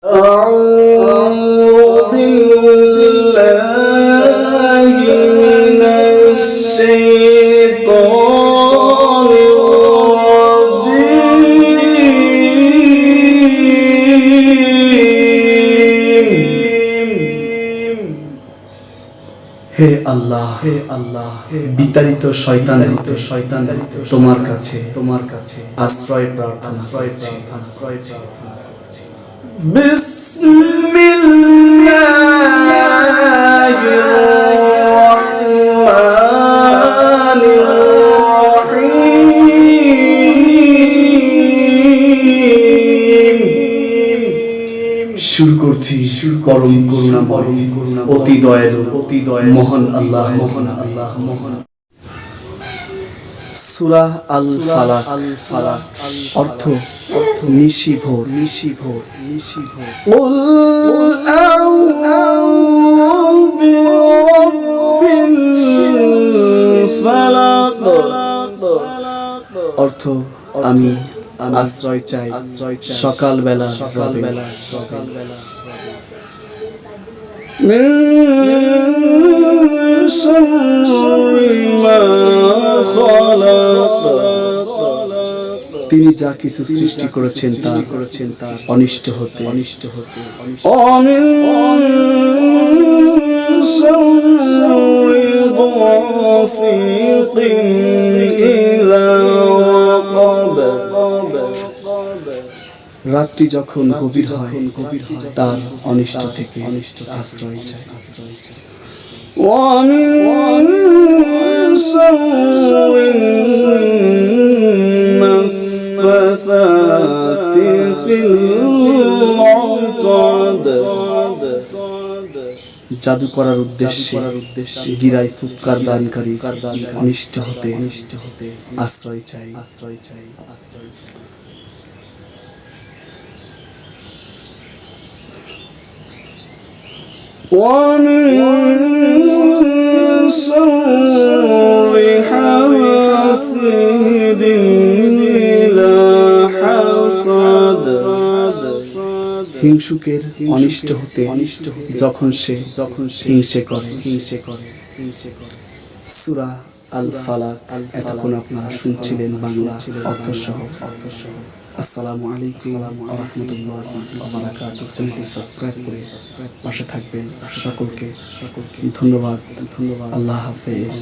أعوذ بالله من الشيطان الرجيم হে আল্লাহ বিতাড়িত শয়তান তোমার কাছে আশ্রয় প্রার্থনা বিসমিল্লাহির রহমানির রহিম শুরু করছি পরম করুণাময় অতি দয়ালু মহান আল্লাহ সূরা আল ফালাক অর্থ নিশিভোর কুল আউযু বিরাব্বিল ফালাক অর্থ আমি আশ্রয় চাই সকালবেলা মিন শাররি মা খালাক তিনি যা কিছু সৃষ্টি করেছেন তা অনিষ্ট হতে মিন শাররি গাসিকিন ইযা ওয়াকাব রাত্রি যখন গভীর হয় তার অনিষ্ট থেকে আশ্রয় চাই ওয়ামিন শাররি নাফাসাতি ফিল উকাদ জাদু করার উদ্দেশ্যে গিরায় ফুৎকার দানকারী অনিষ্ট হতে আশ্রয় চাই ومن شر حاسد إذا حسد হিংসুকের অনিষ্ট হতে যখন সে হিংসে করে সূরা আল ফালাক এতক্ষণ আপনারা শুনছিলেন বাংলা অর্থসহ আসসালামু আলাইকুম ওয়া রাহমাতুল্লাহি ওয়া বারাকাতুহু চ্যানেলটি সাবস্ক্রাইব করে পাশে থাকবেন সকলকে ধন্যবাদ আল্লাহ হাফেজ